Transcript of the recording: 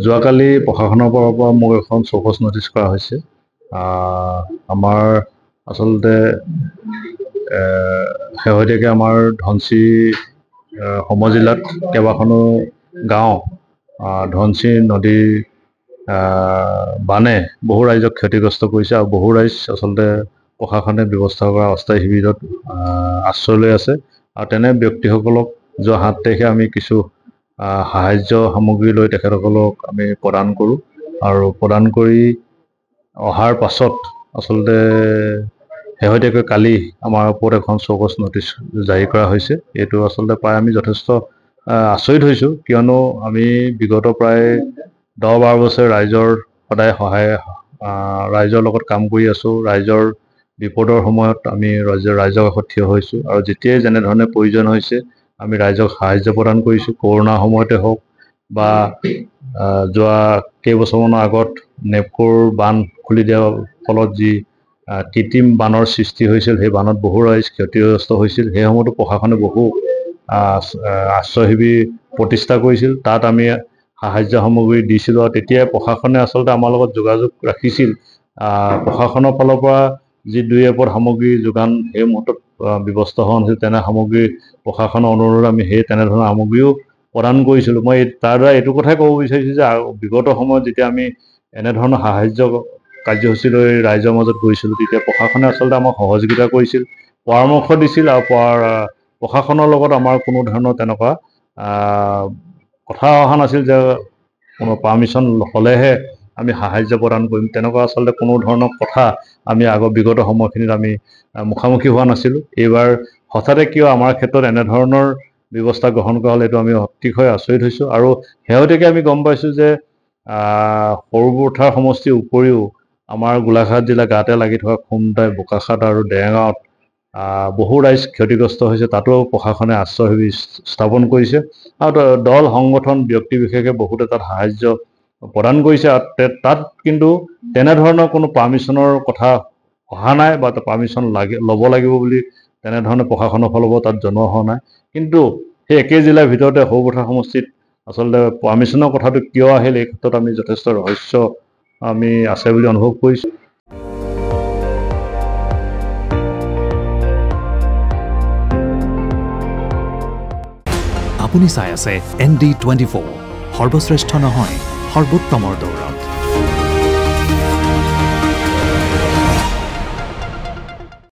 যোৱাকালি প্ৰশাসনৰ পৰা মোক এখন চৌকছ নটিচ কৰা হৈছে। আমাৰ আচলতে শেহতীয়াকৈ আমাৰ ধনশিৰি সমজিলাত কেইবাখনো গাঁও ধনশিৰি নদীৰ বানে বহু ৰাইজক ক্ষতিগ্ৰস্ত কৰিছে আৰু বহু ৰাইজ আচলতে প্ৰশাসনে ব্যৱস্থা কৰা অস্থায়ী শিবিৰত আশ্ৰয় লৈ আছে। আৰু তেনে ব্যক্তিসকলক যোৱা 7 তাৰিখে আমি কিছু সাহায্য সামগ্ৰী লৈ তেখেতসকলক আমি প্ৰদান কৰোঁ আৰু প্ৰদান কৰি অহাৰ পাছত আচলতে শেহতীয়াকৈ কালি আমাৰ ওপৰত এখন চৌকছ নটিচ জাৰি কৰা হৈছে। এইটো আচলতে প্ৰায় আমি যথেষ্ট আচৰিত হৈছোঁ, কিয়নো আমি বিগত প্ৰায় 10-12 বছৰ ৰাইজৰ সদায় ৰাইজৰ লগত কাম কৰি আছোঁ। ৰাইজৰ বিপদৰ সময়ত আমি ৰাইজৰ কাষত থিয় হৈছোঁ আৰু যেতিয়াই যেনেধৰণে প্ৰয়োজন হৈছে আমি ৰাইজক সাহায্য প্ৰদান কৰিছোঁ। কৰোণাৰ সময়তে হওক বা যোৱা কেইবছৰমানৰ আগত নেপকোৰ বান্ধ খুলি দিয়াৰ ফলত যি কৃত্ৰিম বানৰ সৃষ্টি হৈছিল, সেই বানত বহু ৰাইজ ক্ষতিগ্ৰস্ত হৈছিল। সেই সময়তো প্ৰশাসনে বহু আশ্ৰয় শিবিৰ প্ৰতিষ্ঠা কৰিছিল, তাত আমি সাহায্য সামগ্ৰী দিছিলোঁ আৰু তেতিয়াই প্ৰশাসনে আচলতে আমাৰ লগত যোগাযোগ ৰাখিছিল। প্ৰশাসনৰ ফালৰ পৰা যি 2-এপদ সামগ্ৰী যোগান সেই মুহূৰ্তত ব্যৱস্থা হোৱা নাছিল, তেনে সামগ্ৰী প্ৰশাসনৰ অনুৰোধত আমি সেই তেনেধৰণৰ সামগ্ৰীও প্ৰদান কৰিছিলোঁ। মই তাৰ দ্বাৰা এইটো কথাই ক'ব বিচাৰিছোঁ যে বিগত সময়ত যেতিয়া আমি এনেধৰণৰ সাহায্য কাৰ্যসূচী লৈ ৰাইজৰ মাজত গৈছিলোঁ, তেতিয়া প্ৰশাসনে আচলতে আমাক সহযোগিতা কৰিছিল, পৰামৰ্শ দিছিল আৰু প্ৰশাসনৰ লগত আমাৰ কোনো ধৰণৰ তেনেকুৱা কথা অহা নাছিল যে কোনো পাৰ্মিশ্যন হ'লেহে আমি সাহায্য প্ৰদান কৰিম। তেনেকুৱা আচলতে কোনো ধৰণৰ কথা আমি বিগত সময়খিনিত আমি মুখামুখি হোৱা নাছিলোঁ। এইবাৰ হঠাতে কিয় আমাৰ ক্ষেত্ৰত এনেধৰণৰ ব্যৱস্থা গ্ৰহণ কৰা হ'ল, এইটো আমি অতিশয় আচৰিত হৈছোঁ। আৰু শেহতীয়াকৈ আমি গম পাইছোঁ যে সৰুপথাৰ সমষ্টিৰ উপৰিও আমাৰ গোলাঘাট জিলা গাতে লাগি থকা খুমটাই, বোকাখাত আৰু দেৰগাঁৱত বহু ৰাইজ ক্ষতিগ্ৰস্ত হৈছে। তাতো প্ৰশাসনে আশ্ৰয় শিবিৰ স্থাপন কৰিছে আৰু দল সংগঠন ব্যক্তি বিশেষে বহুতে তাত সাহায্য প্ৰদান কৰিছে। তাত কিন্তু তেনেধৰণৰ কোনো পাৰ্মিশ্যনৰ কথা অহা নাই বা পাৰ্মিশ্যন ল'ব লাগিব বুলি তেনেধৰণে প্ৰশাসনৰ ফালৰ পৰা তাত জনোৱা হোৱা নাই। কিন্তু সেই একে জিলাৰ ভিতৰতে সৰুপথাৰ সমষ্টিত আচলতে পাৰ্মিশ্যনৰ কথাটো কিয় আহিল, এই ক্ষেত্ৰত আমি যথেষ্ট ৰহস্য আমি আছে বুলি অনুভৱ কৰিছোঁ। আপুনি চাই আছে ND24, সৰ্বশ্ৰেষ্ঠ নহয় সৰ্বোত্তমৰ দৌৰত।